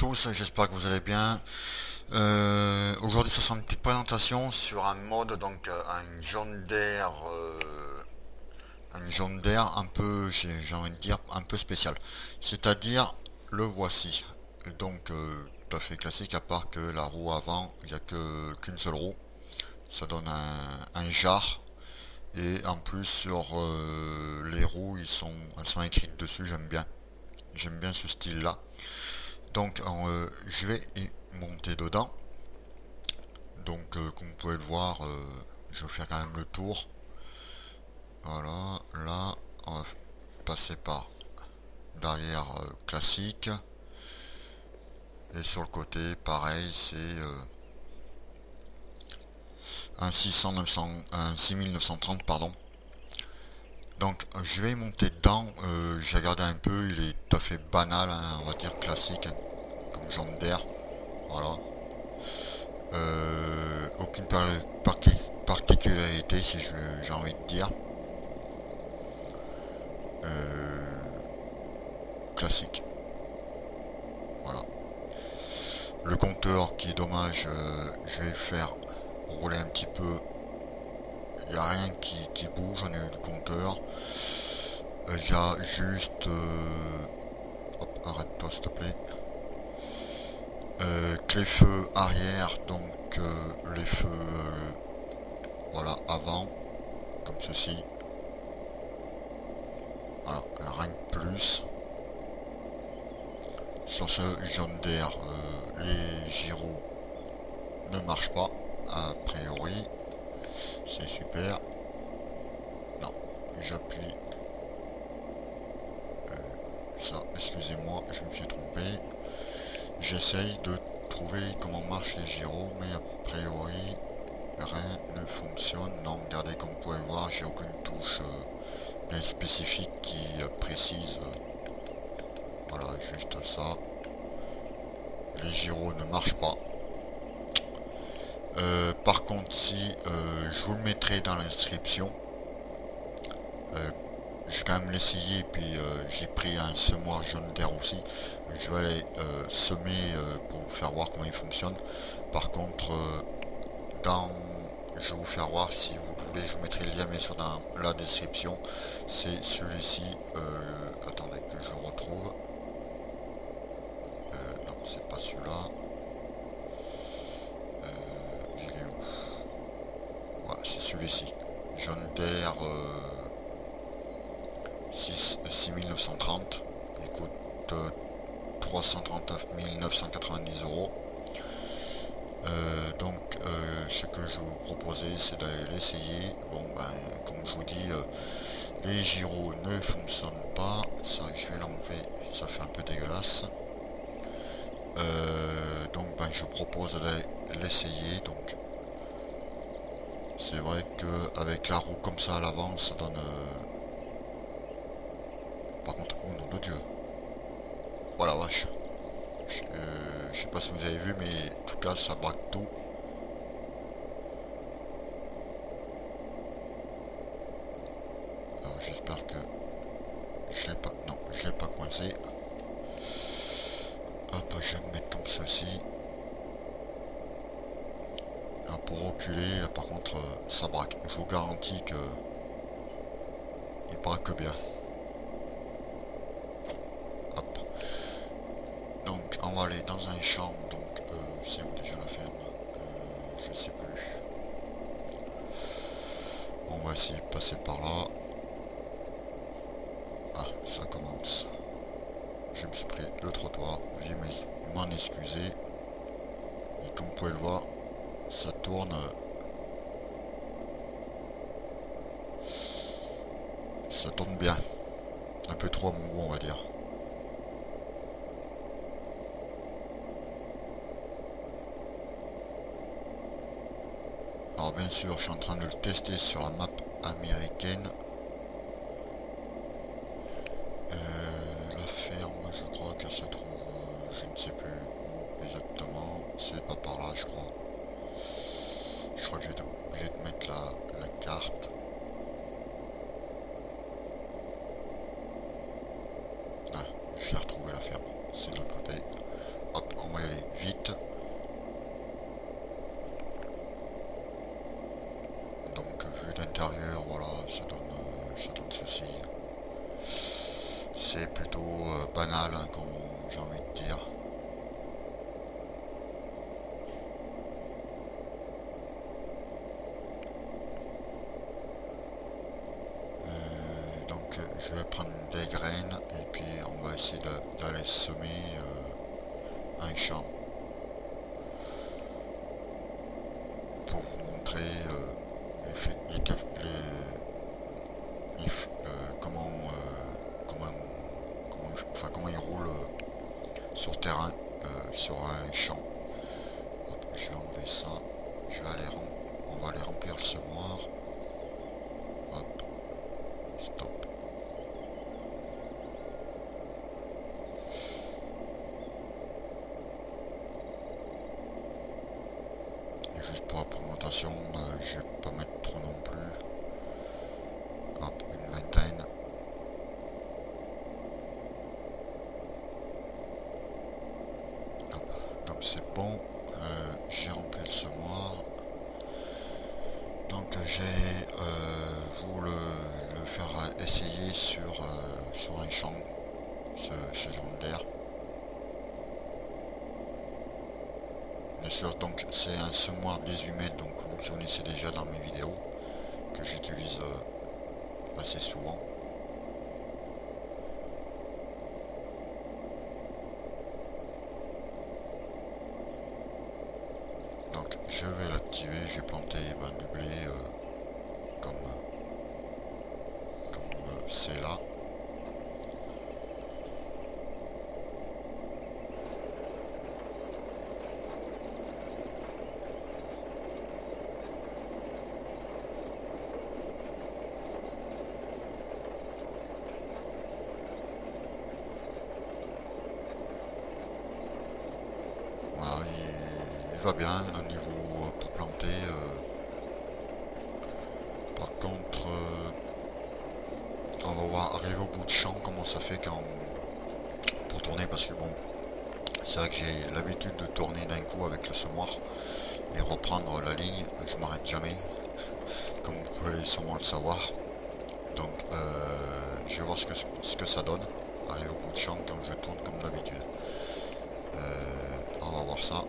tous, j'espère que vous allez bien. Aujourd'hui, ce sera une petite présentation sur un mode, donc un jaune d'air, un peu, j'ai envie de dire, un peu spécial. C'est-à-dire, le voici. Donc, tout à fait classique, à part que la roue avant, il n'y a qu'une seule roue. Ça donne un jar. Et en plus, sur les roues, elles sont écrites dessus, j'aime bien. J'aime bien ce style-là. Donc je vais y monter dedans. Donc comme vous pouvez le voir, je vais faire quand même le tour. Voilà, là on va passer par derrière classique. Et sur le côté, pareil, c'est un 6930 pardon. Donc je vais y monter dedans. J'ai regardé un peu, il est tout à fait banal, hein, on va dire classique, hein, comme jaune d'air. Voilà. Aucune particularité si j'ai envie de dire. Classique. Voilà. Le compteur qui est dommage, je vais le faire rouler un petit peu. Il n'y a rien qui bouge au niveau du compteur. Il y a juste... hop, arrête-toi s'il te plaît. Que les feux arrière, donc les feux voilà, avant, comme ceci. Voilà, rien de plus. Sur ce jaune d'air, les gyros ne marchent pas, a priori. C'est super. Non, j'appuie ça, excusez-moi, je me suis trompé. J'essaye de trouver comment marchent les gyros, mais a priori, rien ne fonctionne. Non, regardez, comme vous pouvez voir, j'ai aucune touche bien spécifique qui précise. Voilà, juste ça. Les gyros ne marchent pas. Par contre, si je vous le mettrai dans la description, je vais quand même l'essayer, et puis j'ai pris un semoir jaune d'air aussi. Je vais aller semer pour vous faire voir comment il fonctionne. Par contre, je vais vous faire voir, si vous voulez, je vous mettrai le lien bien sûr dans la description. C'est celui-ci. Attendez que je retrouve. Non, c'est pas celui-là. Il est où? Voilà, c'est celui-ci. Jaune d'air 6930. Il coûte 339 990 euros. Donc ce que je vous proposais, c'est d'aller l'essayer. Bon ben comme je vous dis, les gyros ne fonctionnent pas. Ça je vais l'enlever, ça fait un peu dégueulasse. Donc ben je vous propose d'aller l'essayer. Donc c'est vrai que avec la roue comme ça à l'avant, ça donne par contre, oh nom de Dieu. Voilà vache. Je sais pas si vous avez vu, mais en tout cas ça braque tout. Alors j'espère que je l'ai pas. Non, je l'ai pas coincé. Hop, je vais me mettre comme ceci. Alors, pour reculer, par contre ça braque. Je vous garantis que il braque bien. Hop. Donc on va aller dans un champ. Donc c'est où déjà la ferme? Je sais plus. On va essayer de passer par là. Ah, ça commence. Je me suis pris le trottoir. Veuillez m'en excuser. Et comme vous pouvez le voir, ça tourne. Ça tourne bien. Un peu trop à mon goût, on va dire. Alors bien sûr, je suis en train de le tester sur la map américaine. La ferme, je crois qu'elle se trouve, je ne sais plus où exactement. C'est pas par là, je crois. Je crois que j'ai obligé de mettre la carte. Ah, j'ai retrouvé la ferme. C'est de l'autre côté. Hop, va y aller vite. Donc vu d'intérieur, voilà, ça donne ceci. C'est plutôt banal, hein, comme j'ai envie de dire. Donc je vais prendre des graines et puis on va essayer d'aller semer un champ pour vous montrer comment il roule sur terrain, sur un champ. Hop, je vais enlever ça, on va aller remplir le semoir. Hop, stop. Et juste pour la présentation, je vais pas mettre trop non plus. Hop, une vingtaine. Donc c'est bon, j'ai rempli le semoir. Donc j'ai vous le faire essayer sur un champ, ce genre d'air. Bien sûr, donc c'est un semoir 18 mètres, donc vous le connaissez déjà dans mes vidéos, que j'utilise assez souvent. Donc je vais l'activer, j'ai planté du blé comme c'est là. Voilà, il va bien au niveau pour planter. Par contre, on va voir arriver au bout de champ comment ça fait pour tourner, parce que bon, c'est vrai que j'ai l'habitude de tourner d'un coup avec le semoir et reprendre la ligne, je m'arrête jamais, comme vous pouvez sûrement le savoir. Donc je vais voir ce que ça donne, arriver au bout de champ quand je tourne comme d'habitude. On va voir ça.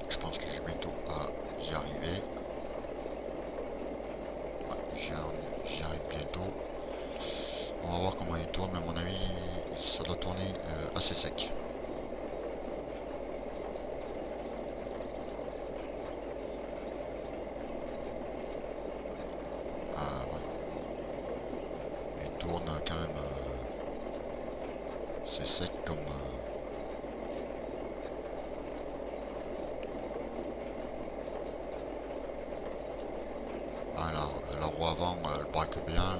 Je pense que je vais bientôt y arriver. J'y arrive bientôt. On va voir comment il tourne, mais à mon avis ça doit tourner assez sec. Ah ouais. Il tourne quand même. C'est sec comme. Alors, la roue avant, elle braque bien.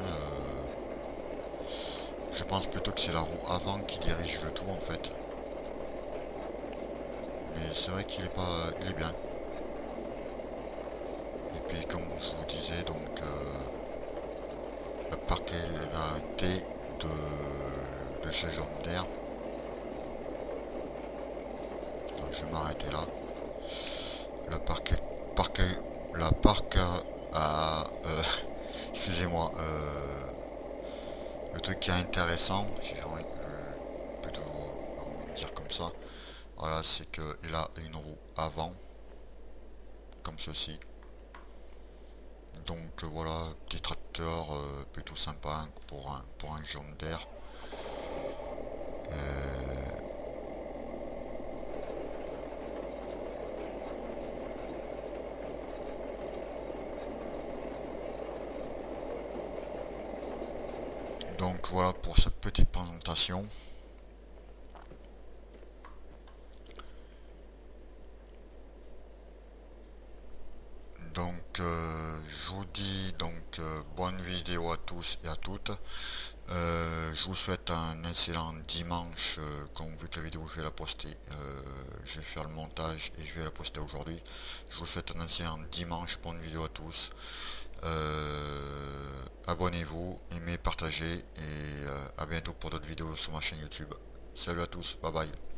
Je pense plutôt que c'est la roue avant qui dirige le tout en fait. Mais c'est vrai qu'il est pas, il est bien. Et puis comme je vous disais, donc la particularité de ce genre d'air. Je vais m'arrêter là. La parc excusez-moi, le truc qui est intéressant, si j'ai envie plutôt dire comme ça, voilà, c'est qu'il a une roue avant, comme ceci. Donc voilà, petit tracteur plutôt sympa hein, pour un jaune d'air. Donc voilà pour cette petite présentation. Donc je vous dis donc bonne vidéo à tous et à toutes. Je vous souhaite un excellent dimanche. Comme vu que la vidéo je vais la poster, je vais faire le montage et je vais la poster aujourd'hui. Je vous souhaite un excellent dimanche, bonne vidéo à tous. Abonnez-vous, aimez, partagez et à bientôt pour d'autres vidéos sur ma chaîne YouTube. Salut à tous, bye bye.